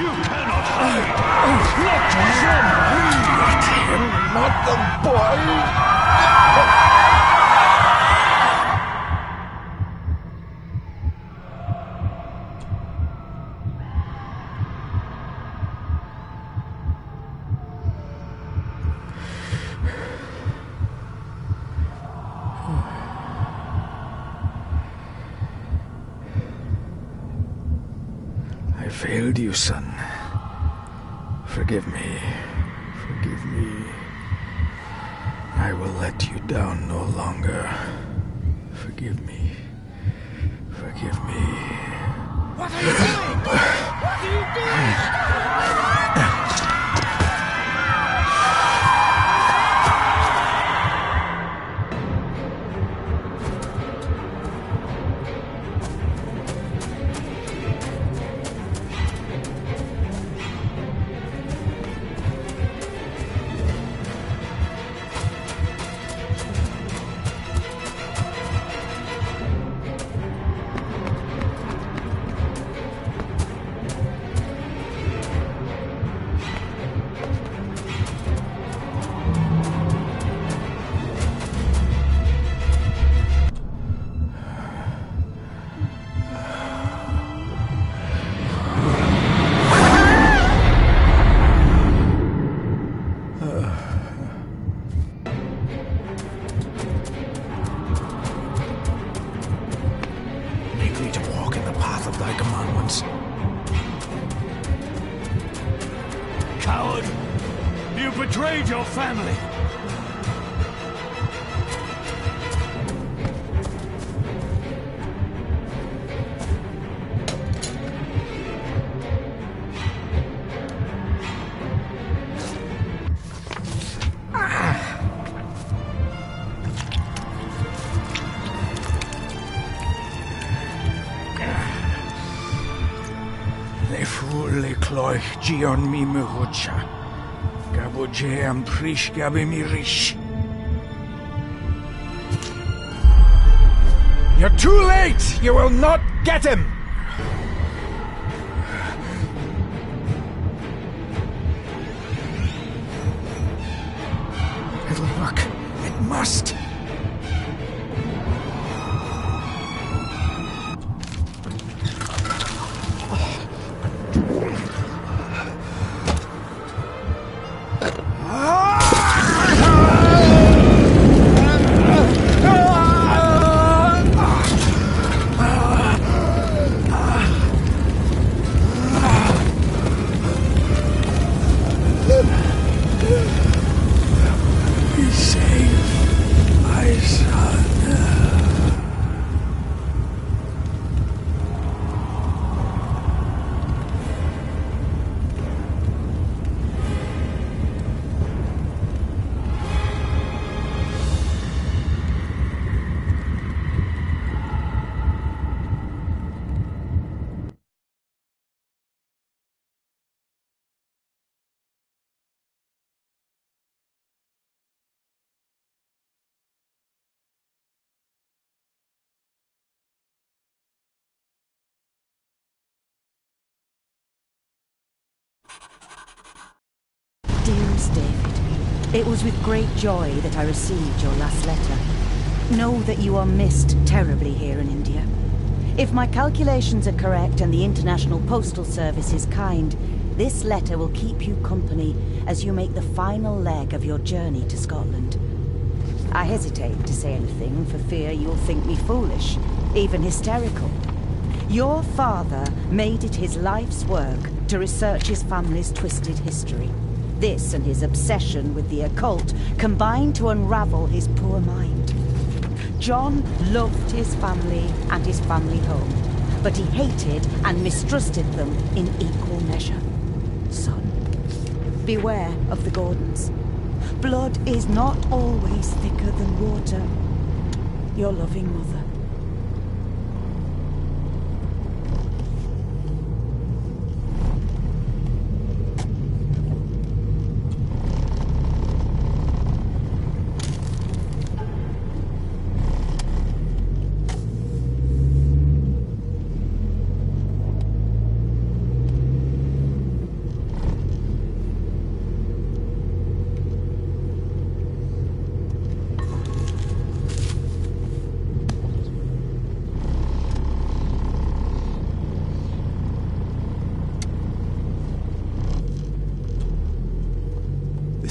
You cannot hide! Not from me! Not the boy! I failed you, son. Forgive me. Forgive me. I will let you down no longer. Forgive me. Forgive me. What are you doing? What are you doing? Coward! You betrayed your family! Le cloich gion mi merucha. Gaboje am prish gabe mi rish. You're too late! You will not get him! It'll work. It must. Dearest David, it was with great joy that I received your last letter. Know that you are missed terribly here in India. If my calculations are correct and the International Postal Service is kind, this letter will keep you company as you make the final leg of your journey to Scotland. I hesitate to say anything for fear you'll think me foolish, even hysterical. Your father made it his life's work to research his family's twisted history. This and his obsession with the occult combined to unravel his poor mind. John loved his family and his family home, but he hated and mistrusted them in equal measure. Son, beware of the Gordons. Blood is not always thicker than water. Your loving mother.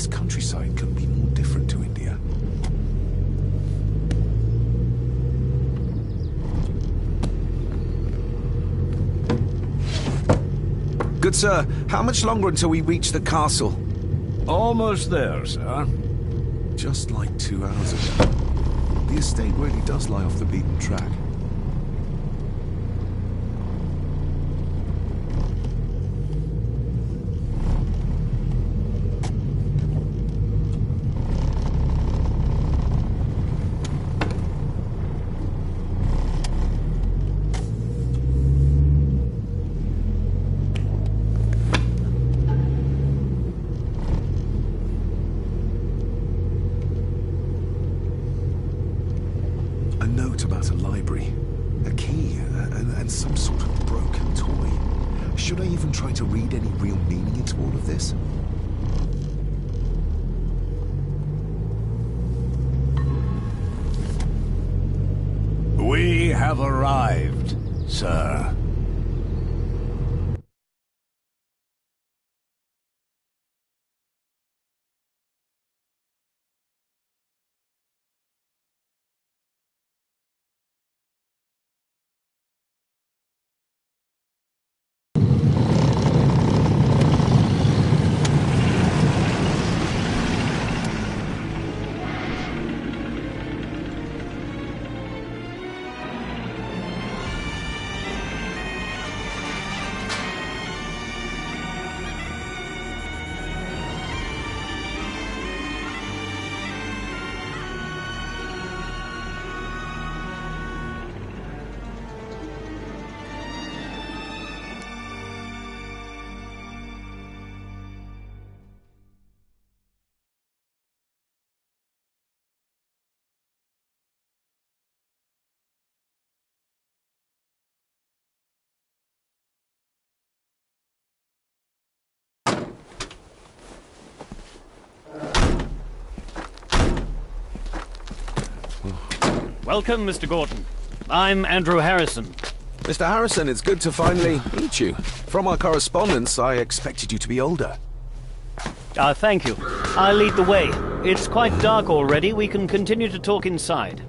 countryside couldn't be more different to India. Good sir, how much longer until we reach the castle? Almost there, sir. Just like 2 hours ago. The estate really does lie off the beaten track. A note about a library, a key, and some sort of broken toy. Should I even try to read any real meaning into all of this? We have arrived, sir. Welcome, Mr. Gordon. I'm Andrew Harrison. Mr. Harrison, it's good to finally meet you. From our correspondence, I expected you to be older. Thank you. I'll lead the way. It's quite dark already. We can continue to talk inside.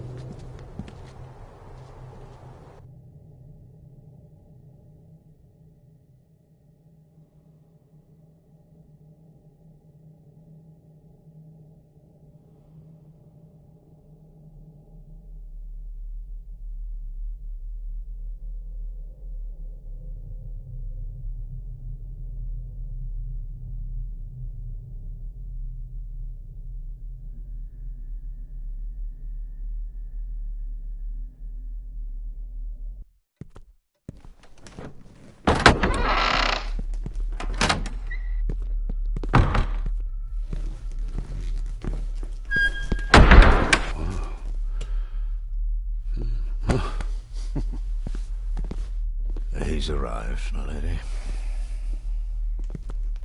He's arrived, my lady.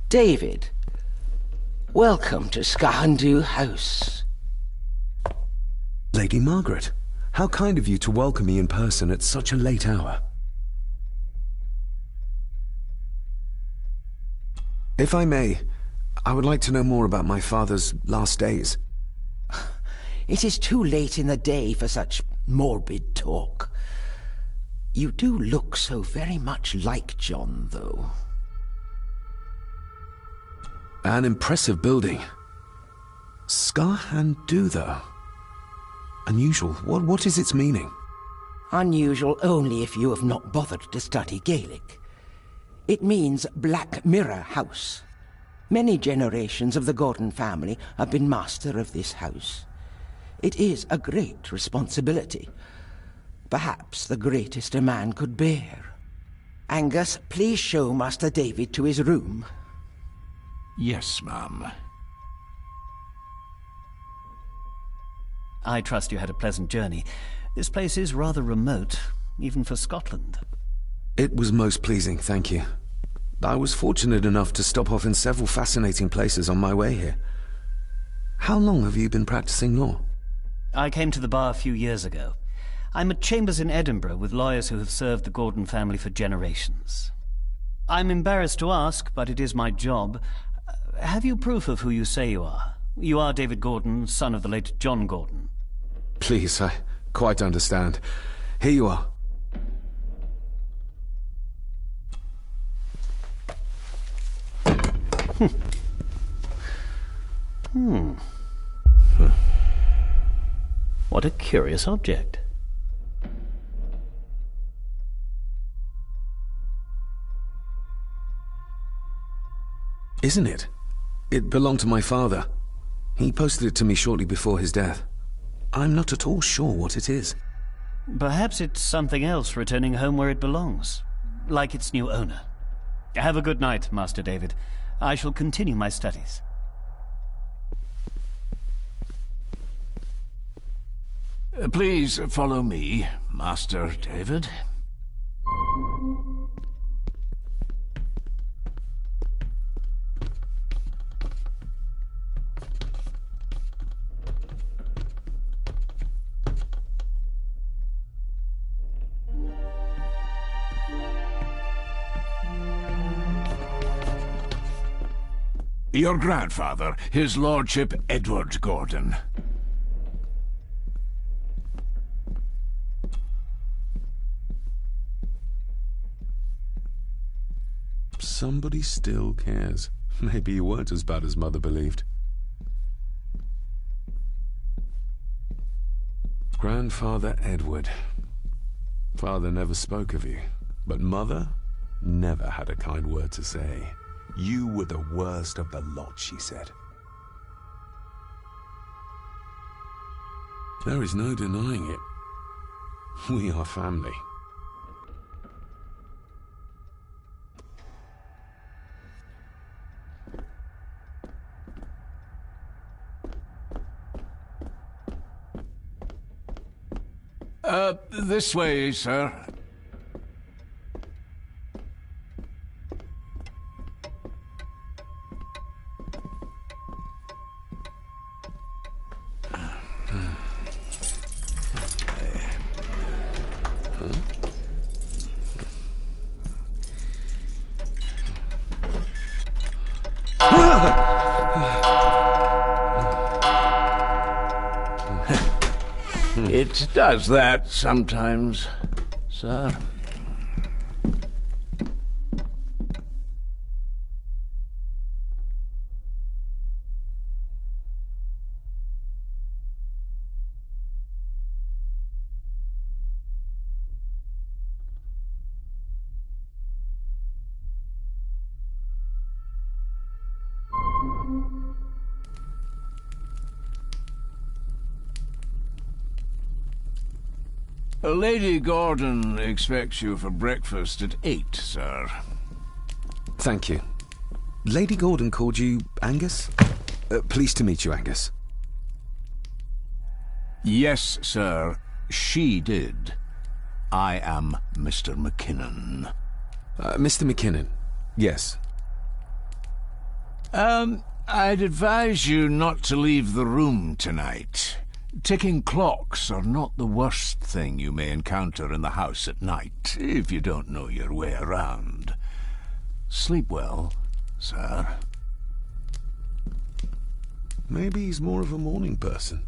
David, welcome to Skahandu House. Lady Margaret, how kind of you to welcome me in person at such a late hour. If I may, I would like to know more about my father's last days. It is too late in the day for such morbid talk. You do look so very much like John, though. An impressive building. Skahandu, though. Unusual. What is its meaning? Unusual only if you have not bothered to study Gaelic. It means Black Mirror House. Many generations of the Gordon family have been master of this house. It is a great responsibility. Perhaps the greatest a man could bear. Angus, please show Master David to his room. Yes, ma'am. I trust you had a pleasant journey. This place is rather remote, even for Scotland. It was most pleasing, thank you. I was fortunate enough to stop off in several fascinating places on my way here. How long have you been practicing law? I came to the bar a few years ago. I'm at chambers in Edinburgh with lawyers who have served the Gordon family for generations. I'm embarrassed to ask, but it is my job. have you proof of who you say you are? You are David Gordon, son of the late John Gordon. Please, I quite understand. Here you are. What a curious object. Isn't it? It belonged to my father. He posted it to me shortly before his death. I'm not at all sure what it is. Perhaps it's something else returning home where it belongs, like its new owner. Have a good night, Master David. I shall continue my studies. Please follow me, Master David. Your grandfather, His Lordship Edward Gordon. Somebody still cares. Maybe you weren't as bad as Mother believed. Grandfather Edward. Father never spoke of you, but Mother never had a kind word to say. You were the worst of the lot, she said. There is no denying it. We are family. This way, sir. It does that sometimes, sir. Lady Gordon expects you for breakfast at 8, sir. Thank you. Lady Gordon called you Angus? Pleased to meet you, Angus. Yes, sir. She did. I am Mr. McKinnon. Mr. McKinnon. Yes. I'd advise you not to leave the room tonight. Ticking clocks are not the worst thing you may encounter in the house at night, if you don't know your way around. Sleep well, sir. Maybe he's more of a morning person.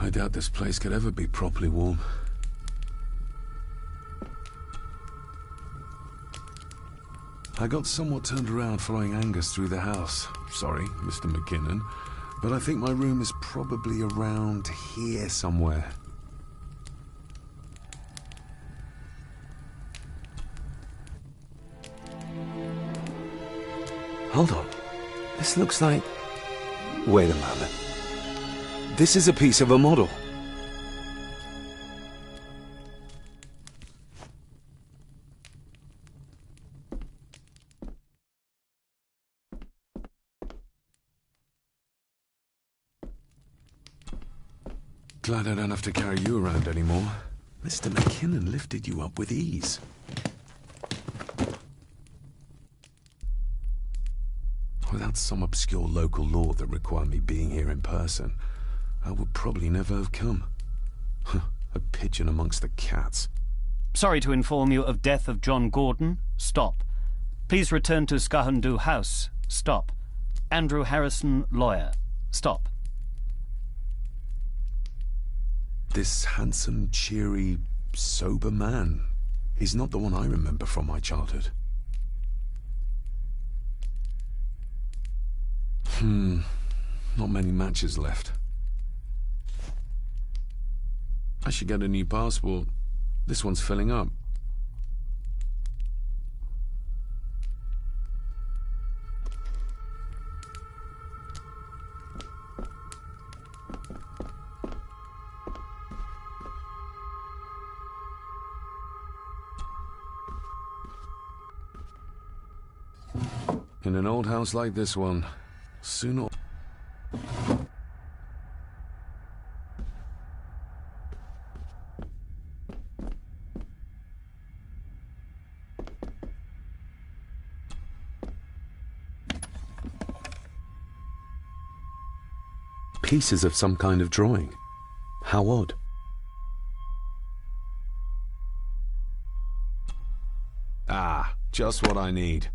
I doubt this place could ever be properly warm. I got somewhat turned around following Angus through the house. Sorry, Mr. McKinnon, but I think my room is probably around here somewhere. Hold on. This looks like... Wait a moment. This is a piece of a model. Glad I don't have to carry you around anymore. Mr. McKinnon lifted you up with ease. Without some obscure local law that required me being here in person, I would probably never have come. A pigeon amongst the cats. Sorry to inform you of death of John Gordon. Stop. Please return to Skahundu House. Stop. Andrew Harrison, lawyer. Stop. This handsome, cheery, sober man is not the one I remember from my childhood. Not many matches left. I should get a new passport. This one's filling up. In an old house like this one, sooner or... Pieces of some kind of drawing. How odd. Ah, just what I need.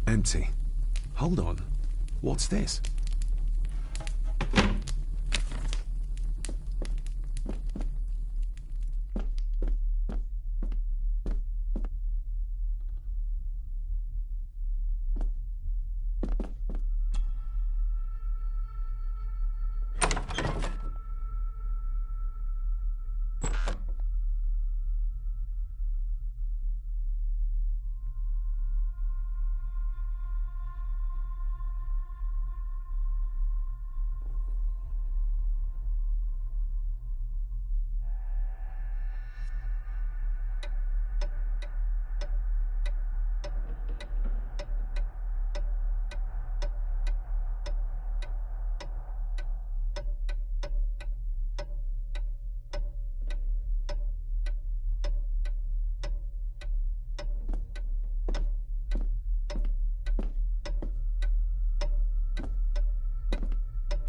Empty. Hold on. What's this?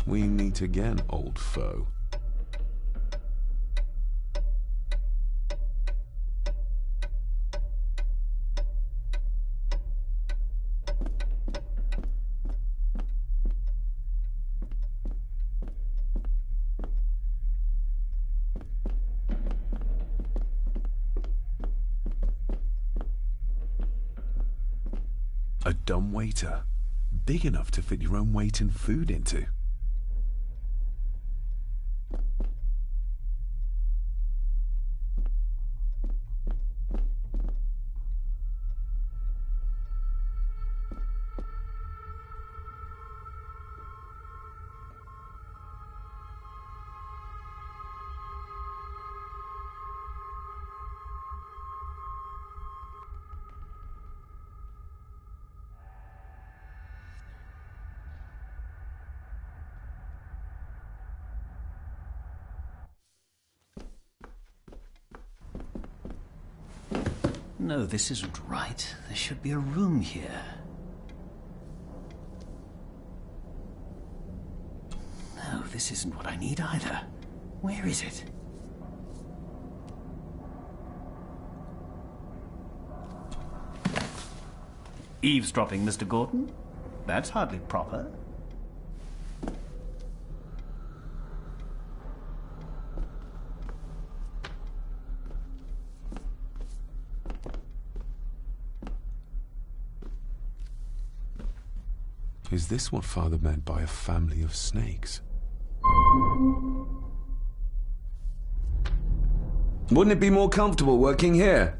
We meet again, old foe. A dumbwaiter, big enough to fit your own weight and food into. No, this isn't right. There should be a room here. No, this isn't what I need either. Where is it? Eavesdropping, Mr. Gordon? That's hardly proper. Is this what Father meant by a family of snakes? Wouldn't it be more comfortable working here?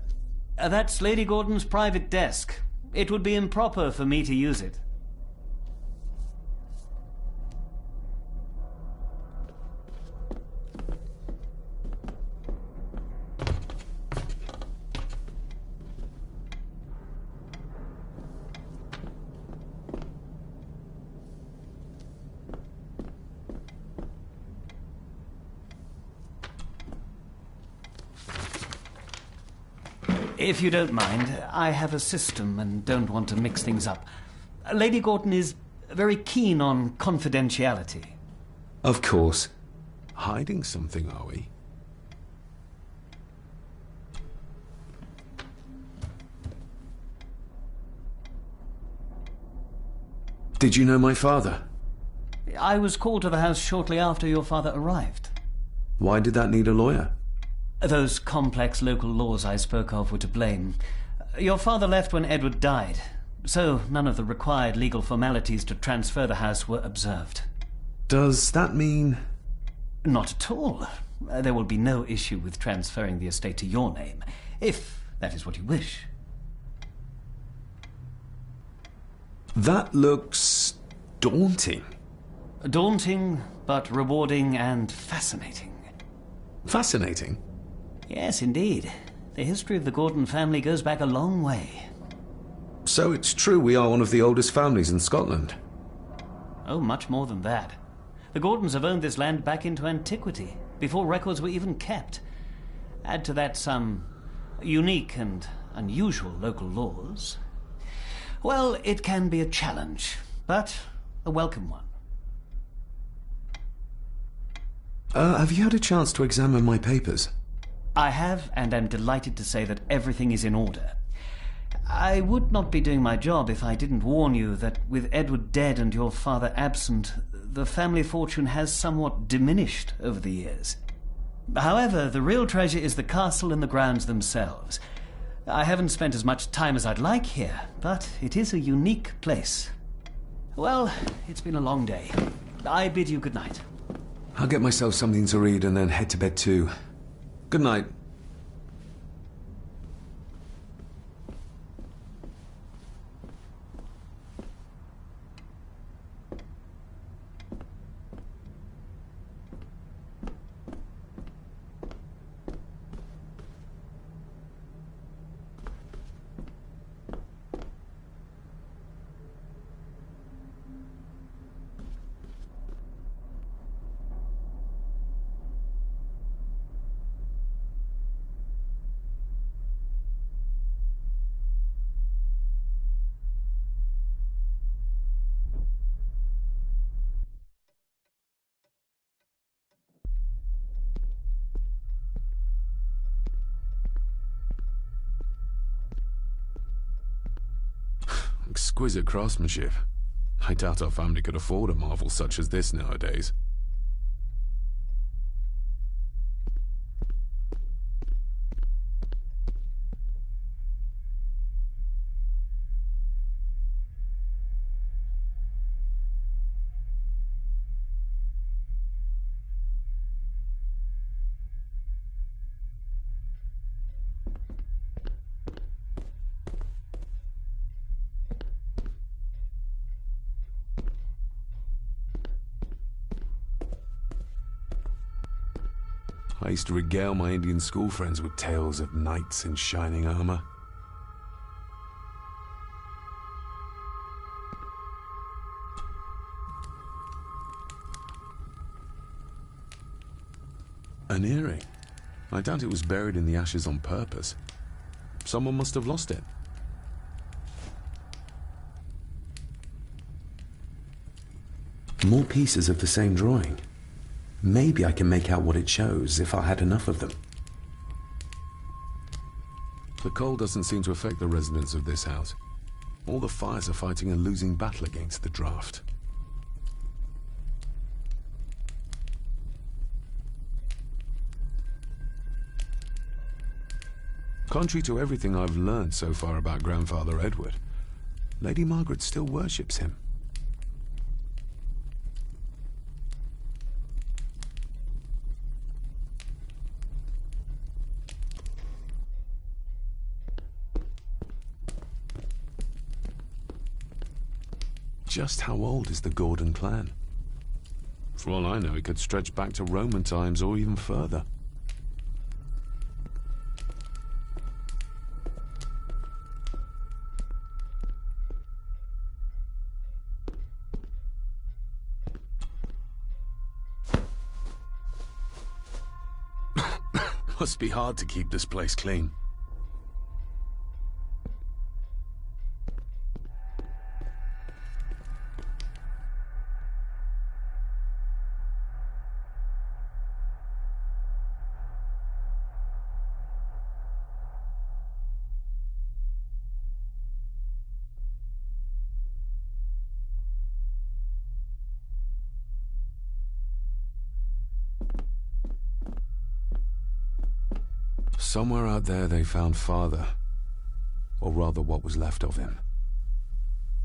That's Lady Gordon's private desk. It would be improper for me to use it. If you don't mind, I have a system and don't want to mix things up. Lady Gordon is very keen on confidentiality. Of course. Hiding something, are we? Did you know my father? I was called to the house shortly after your father arrived. Why did that need a lawyer? Those complex local laws I spoke of were to blame. Your father left when Edward died, so none of the required legal formalities to transfer the house were observed. Does that mean... Not at all. There will be no issue with transferring the estate to your name, if that is what you wish. That looks... daunting. Daunting, but rewarding and fascinating. Fascinating? Yes, indeed. The history of the Gordon family goes back a long way. So it's true we are one of the oldest families in Scotland? Oh, much more than that. The Gordons have owned this land back into antiquity, before records were even kept. Add to that some unique and unusual local laws. Well, it can be a challenge, but a welcome one. Have you had a chance to examine my papers? I have, and am delighted to say that everything is in order. I would not be doing my job if I didn't warn you that with Edward dead and your father absent, the family fortune has somewhat diminished over the years. However, the real treasure is the castle and the grounds themselves. I haven't spent as much time as I'd like here, but it is a unique place. Well, it's been a long day. I bid you good night. I'll get myself something to read and then head to bed too. Good night. Exquisite craftsmanship. I doubt our family could afford a marvel such as this nowadays. I used to regale my Indian school friends with tales of knights in shining armor. An earring. I doubt it was buried in the ashes on purpose. Someone must have lost it. More pieces of the same drawing. Maybe I can make out what it shows if I had enough of them. The cold doesn't seem to affect the residents of this house. All the fires are fighting a losing battle against the draft. Contrary to everything I've learned so far about Grandfather Edward, Lady Margaret still worships him. Just how old is the Gordon clan? For all I know, it could stretch back to Roman times or even further. Must be hard to keep this place clean. Somewhere out there they found Father. Or rather, what was left of him.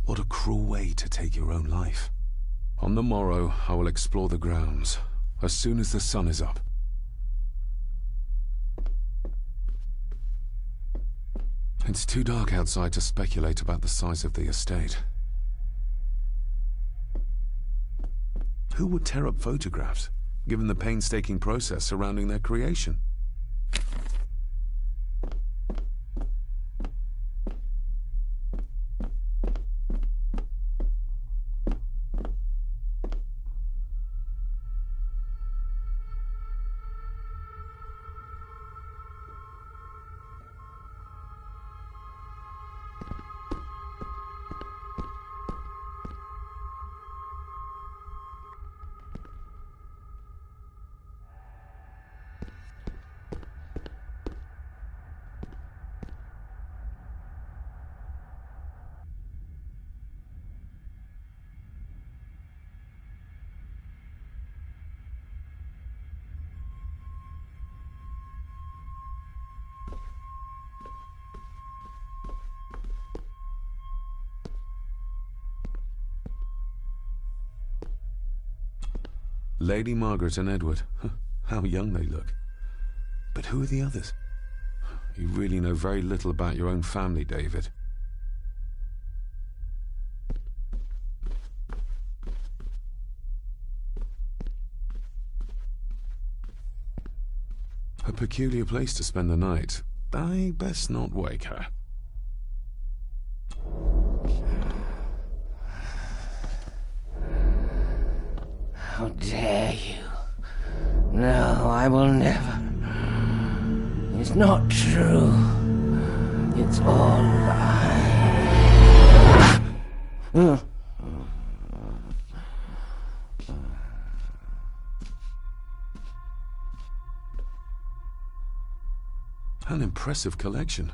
What a cruel way to take your own life. On the morrow, I will explore the grounds, as soon as the sun is up. It's too dark outside to speculate about the size of the estate. Who would tear up photographs, given the painstaking process surrounding their creation? Lady Margaret and Edward. How young they look. But who are the others? You really know very little about your own family, David. A peculiar place to spend the night. I best not wake her. How dare you? No, I will never. It's not true. It's all lie. An impressive collection.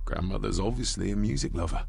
Grandmother's obviously a music lover.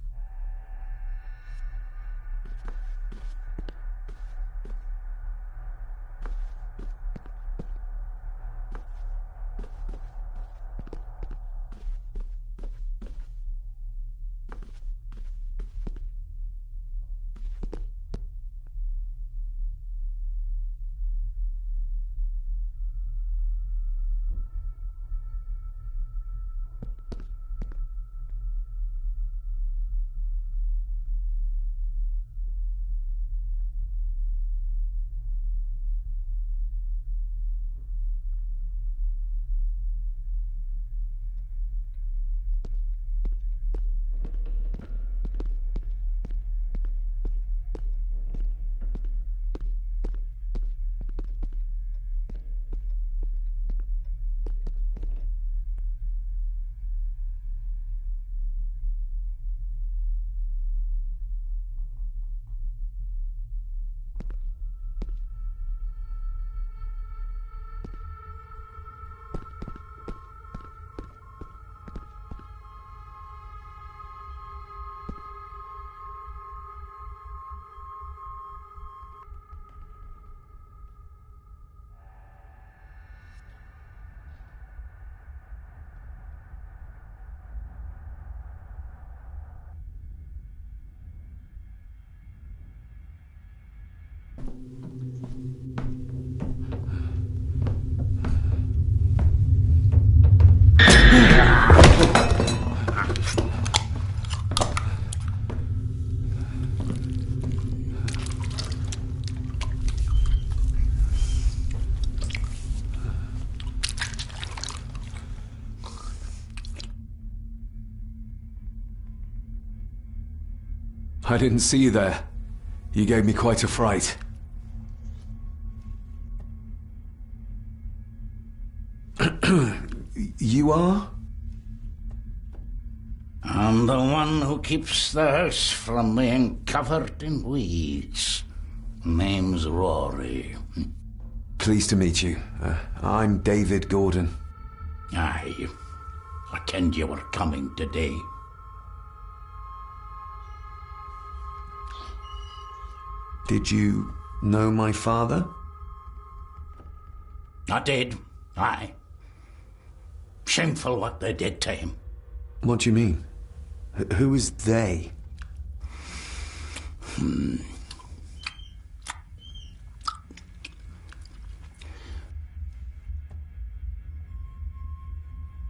I didn't see you there. You gave me quite a fright. You are? I'm the one who keeps the house from being covered in weeds. Name's Rory. Pleased to meet you. I'm David Gordon. Aye. I kenned you were coming today. Did you know my father? I did, aye. Shameful what they did to him. What do you mean? Who is they?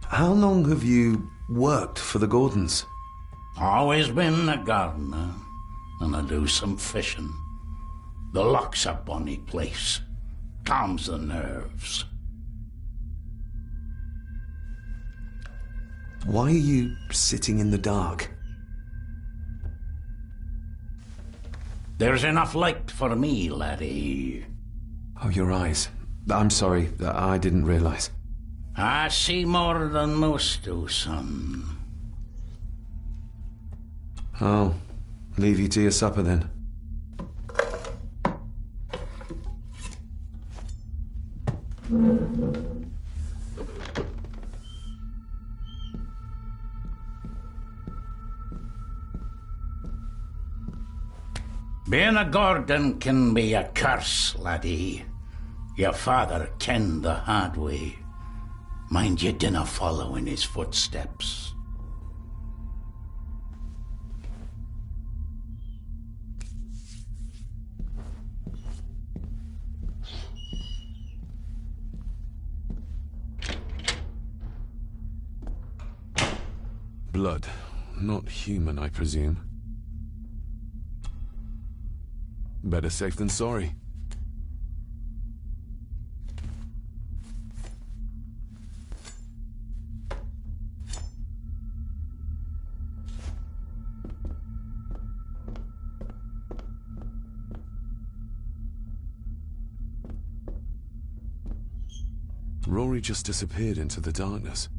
How long have you worked for the Gordons? Always been a gardener, and I do some fishing. The loch's a bonny place. Calms the nerves. Why are you sitting in the dark? There's enough light for me, laddie. Oh, your eyes. I'm sorry, I didn't realize. I see more than most do, son. I'll leave you to your supper then. Being a Gordon can be a curse, laddie. Your father kenned the hard way. Mind you dinna follow in his footsteps. Blood. Not human, I presume. Better safe than sorry. Rory just disappeared into the darkness.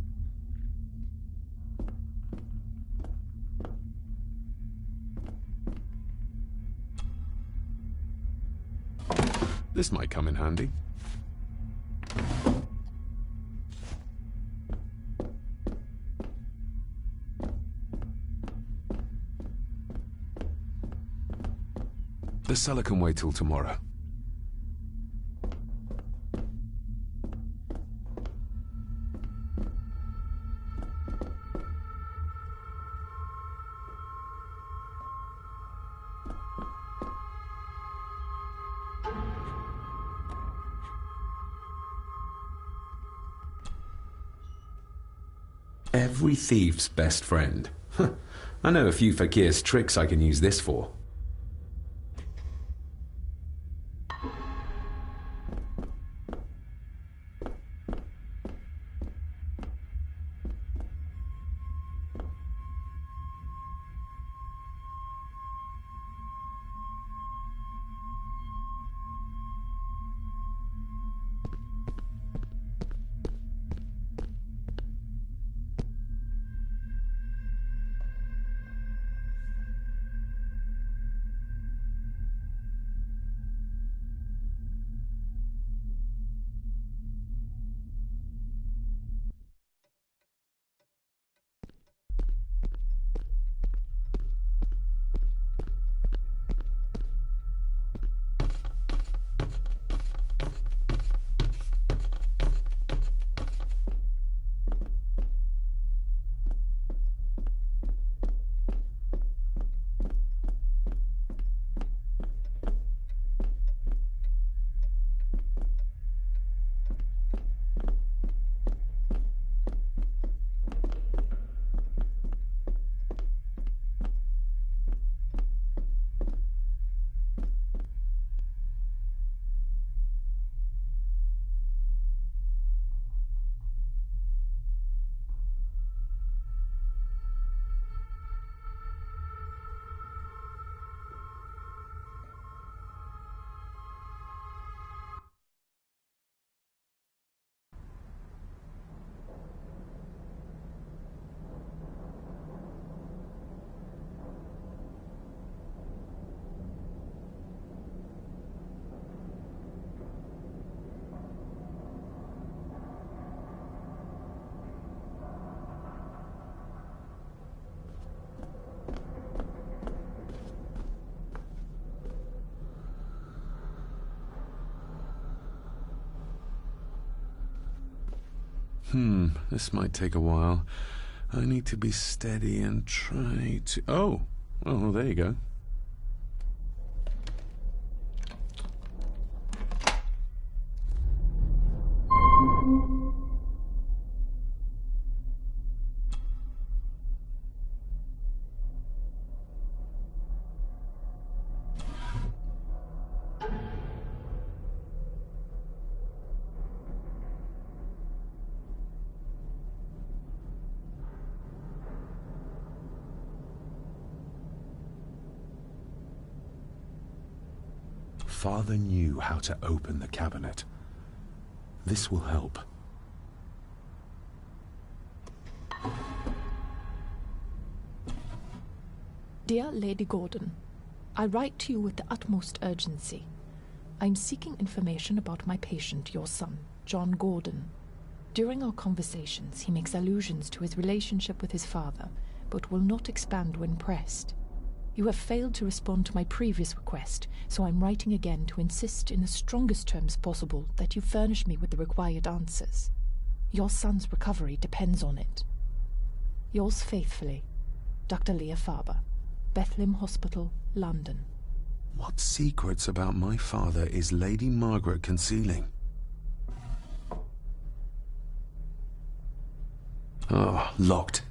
This might come in handy. The cellar can wait till tomorrow. Every thief's best friend. I know a few fakir's tricks I can use this for. This might take a while. I need to be steady and try to... Oh, well, there you go. Father knew how to open the cabinet. This will help. Dear Lady Gordon, I write to you with the utmost urgency. I am seeking information about my patient, your son, John Gordon. During our conversations, he makes allusions to his relationship with his father, but will not expand when pressed. You have failed to respond to my previous request, so I'm writing again to insist in the strongest terms possible that you furnish me with the required answers. Your son's recovery depends on it. Yours faithfully, Dr. Leah Faber, Bethlehem Hospital, London. What secrets about my father is Lady Margaret concealing? Oh, locked.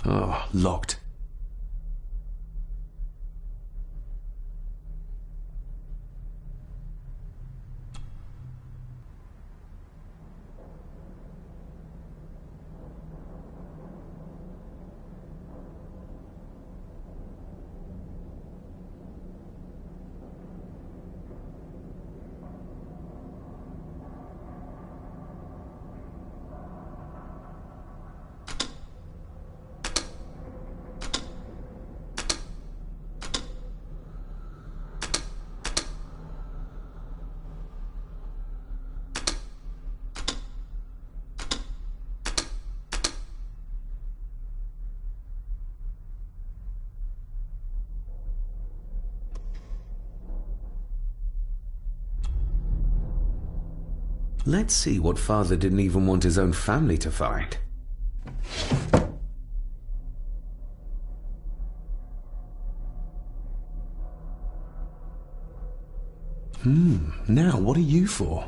Oh, locked. Let's see what Father didn't even want his own family to find. Now what are you for?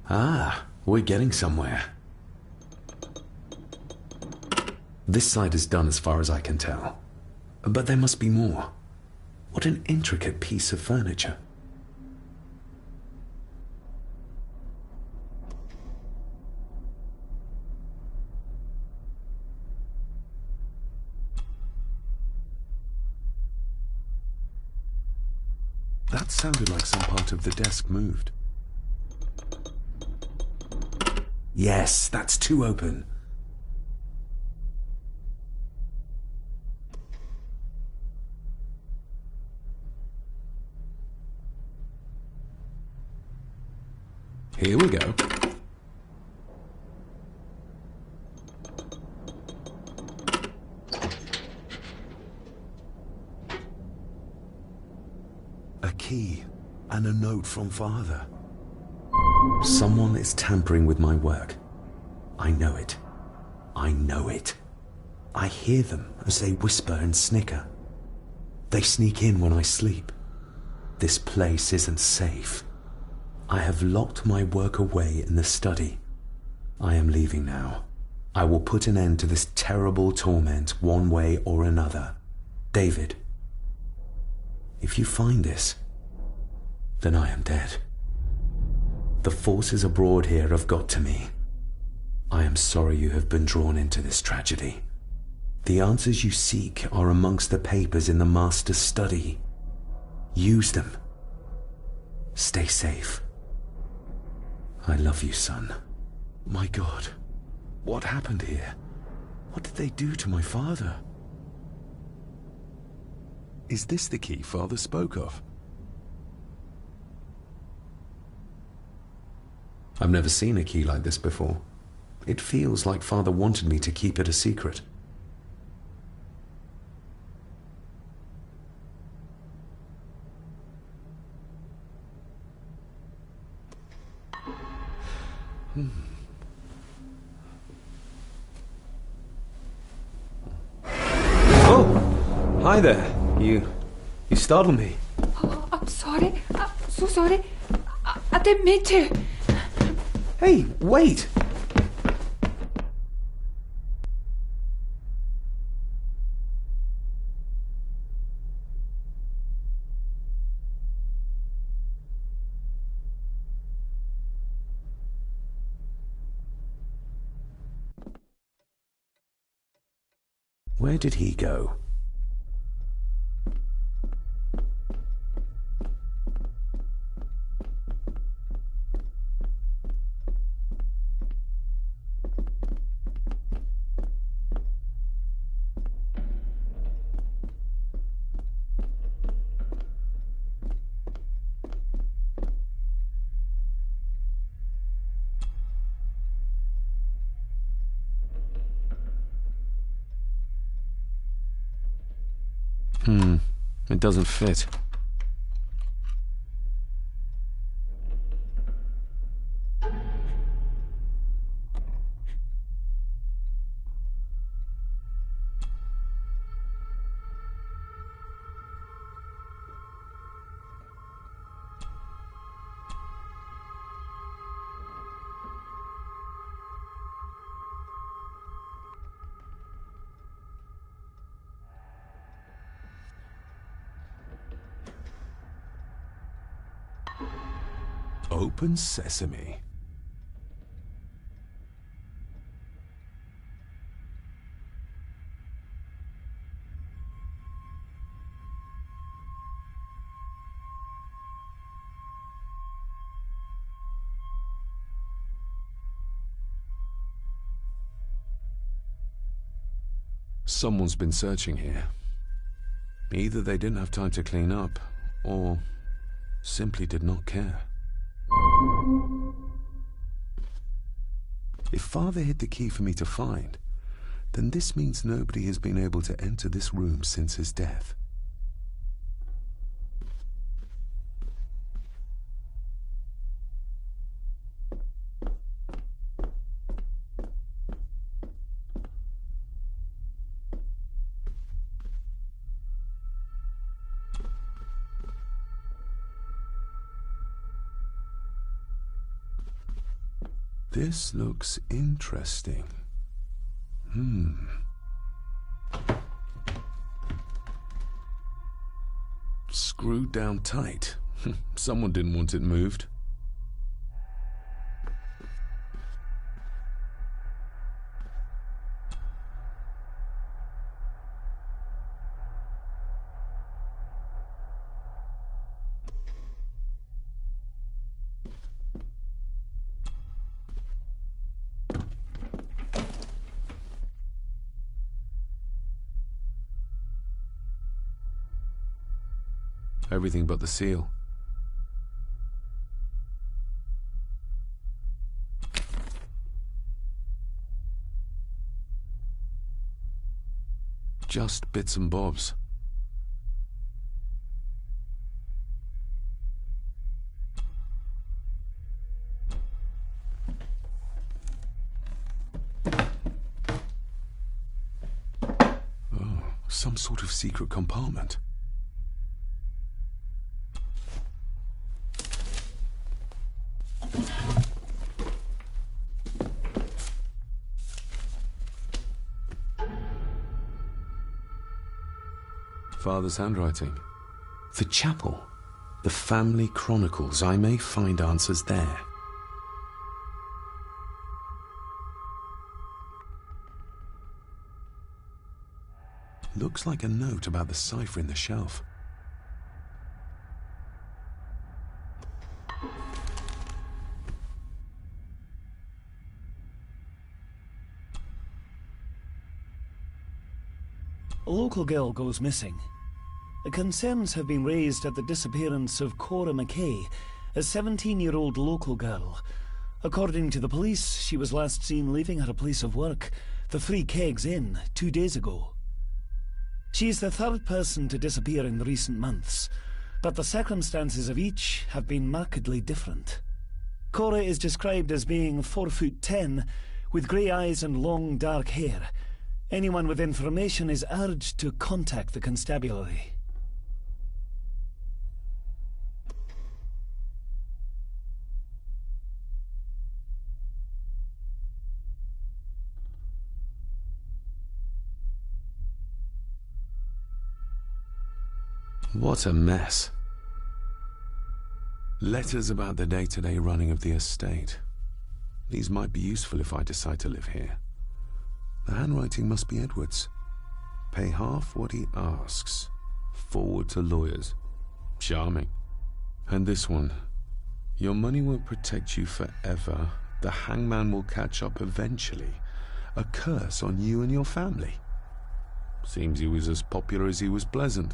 Ah, We're getting somewhere. This side is done as far as I can tell. But there must be more. What an intricate piece of furniture. That sounded like some part of the desk moved. Yes, that's too open. Here we go. A key and a note from Father. Someone is tampering with my work. I know it. I know it. I hear them as they whisper and snicker. They sneak in when I sleep. This place isn't safe. I have locked my work away in the study. I am leaving now. I will put an end to this terrible torment one way or another. David, if you find this, then I am dead. The forces abroad here have got to me. I am sorry you have been drawn into this tragedy. The answers you seek are amongst the papers in the Master's study. Use them. Stay safe. I love you, son. My God, what happened here? What did they do to my father? Is this the key Father spoke of? I've never seen a key like this before. It feels like Father wanted me to keep it a secret. Oh, hi there. You startled me. Oh, I'm sorry. I'm so sorry. I didn't mean to. Hey, wait! Where did he go? It doesn't fit. Open sesame. Someone's been searching here. Either they didn't have time to clean up, or simply did not care. If Father hid the key for me to find, then this means nobody has been able to enter this room since his death. This looks interesting. Screwed down tight. Someone didn't want it moved. Everything but the seal. Just bits and bobs. Oh, some sort of secret compartment. Father's handwriting. The chapel. The family chronicles. I may find answers there. Looks like a note about the cipher in the shelf. A local girl goes missing. Concerns have been raised at the disappearance of Cora McKay, a 17-year-old local girl. According to the police, she was last seen leaving her place of work, the Three Kegs Inn, 2 days ago. She is the third person to disappear in the recent months, but the circumstances of each have been markedly different. Cora is described as being 4'10", with grey eyes and long dark hair. Anyone with information is urged to contact the constabulary. What a mess. Letters about the day-to-day running of the estate. These might be useful if I decide to live here. The handwriting must be Edward's. Pay half what he asks. Forward to lawyers. Charming. And this one. Your money won't protect you forever. The hangman will catch up eventually. A curse on you and your family. Seems he was as popular as he was pleasant.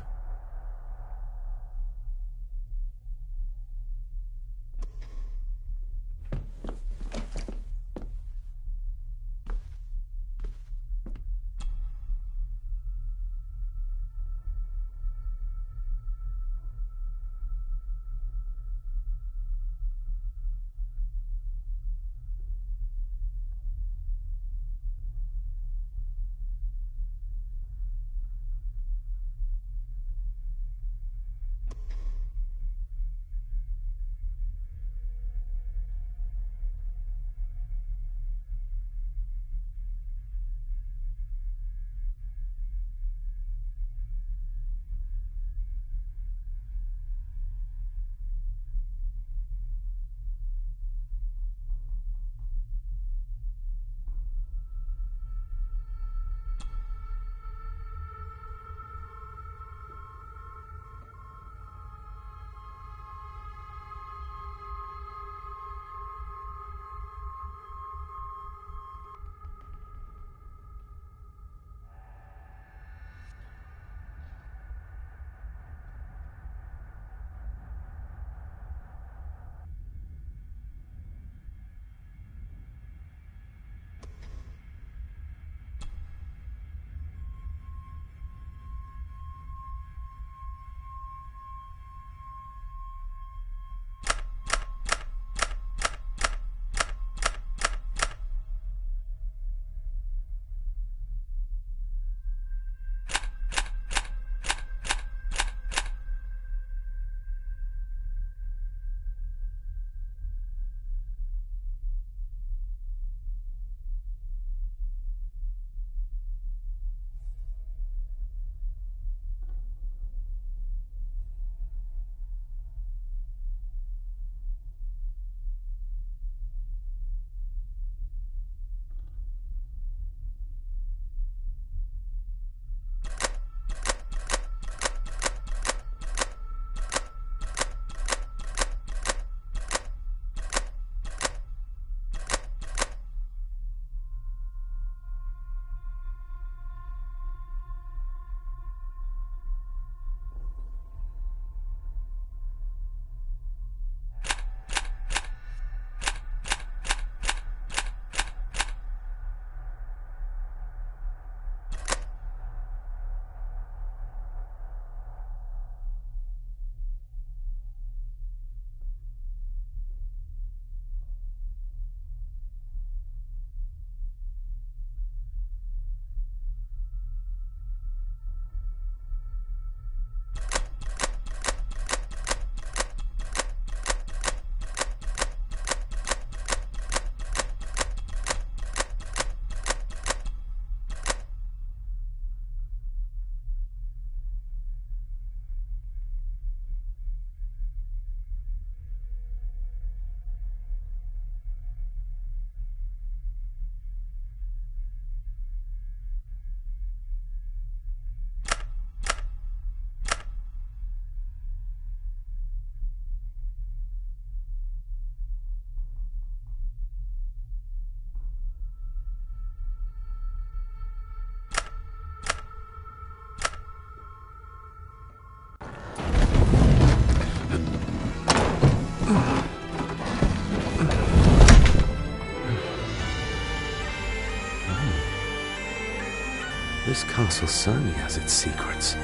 This castle certainly has its secrets.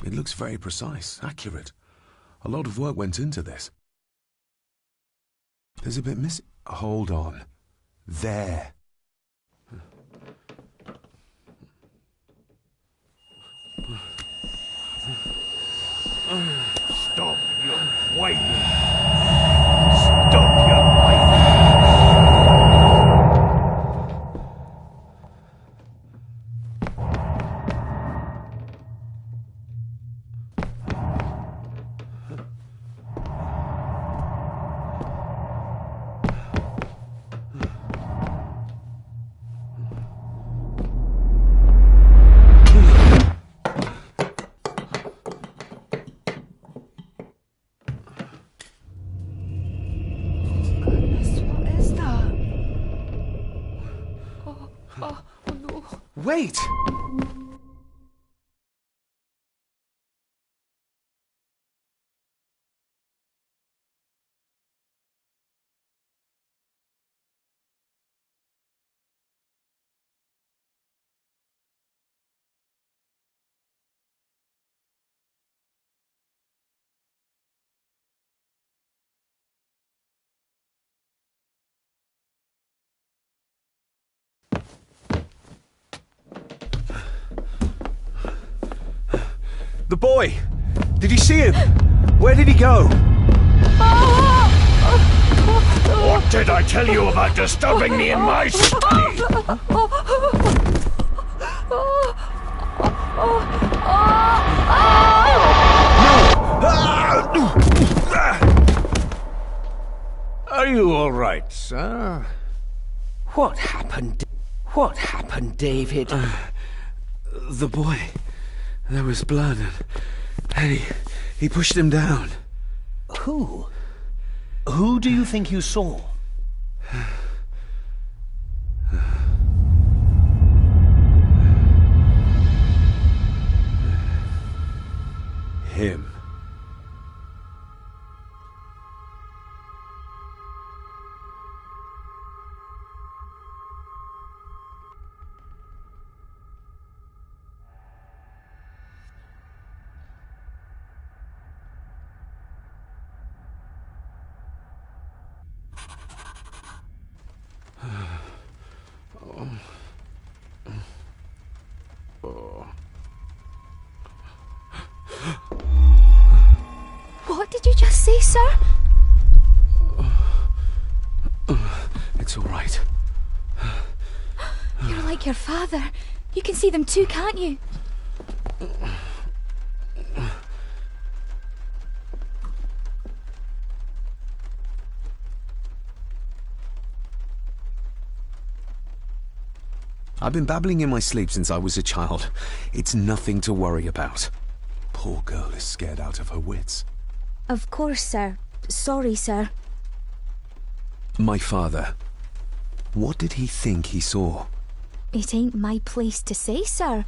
It looks very precise, accurate. A lot of work went into this. There's a bit missing. Hold on. There. Stop your whining! Stop your whining! Wait! The boy! Did you see him? Where did he go? What did I tell you about disturbing me in my study? Are you all right, sir? What happened? What happened, David? The boy. There was blood, and he pushed him down. Who? Who do you think you saw? Him. What did you just say, sir? It's all right. You're like your father. You can see them too, can't you? I've been babbling in my sleep since I was a child. It's nothing to worry about. Poor girl is scared out of her wits. Of course, sir. Sorry, sir. My father. What did he think he saw? It ain't my place to say, sir.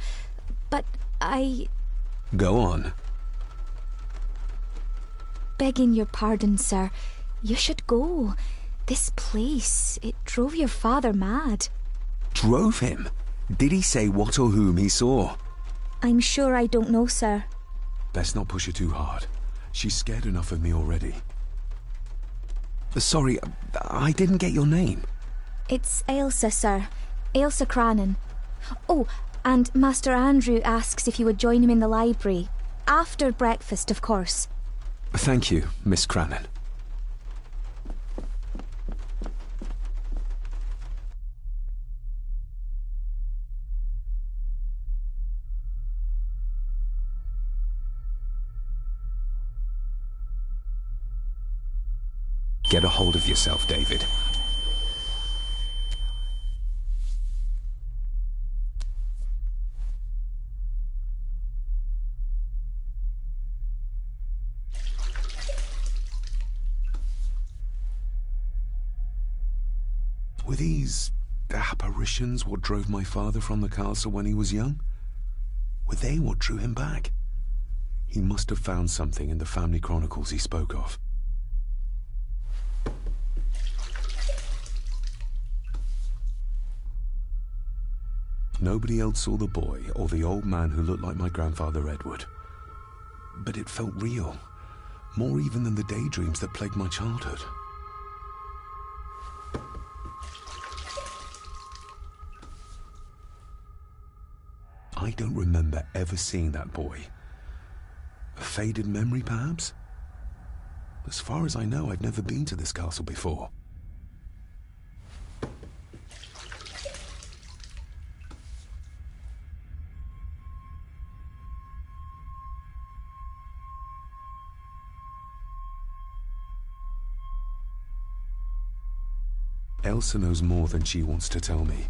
But Go on. Begging your pardon, sir. You should go. This place, it drove your father mad. Drove him? Did he say what or whom he saw? I'm sure I don't know, sir. Best not push her too hard. She's scared enough of me already. Sorry, I didn't get your name. It's Ailsa, sir. Ailsa Crannan. Oh, and Master Andrew asks if you would join him in the library. After breakfast, of course. Thank you, Miss Crannan. Get a hold of yourself, David. Were these the apparitions what drove my father from the castle when he was young? Were they what drew him back? He must have found something in the family chronicles he spoke of. Nobody else saw the boy or the old man who looked like my grandfather Edward. But it felt real, more even than the daydreams that plagued my childhood. I don't remember ever seeing that boy. A faded memory, perhaps? As far as I know, I've never been to this castle before. Elsa knows more than she wants to tell me.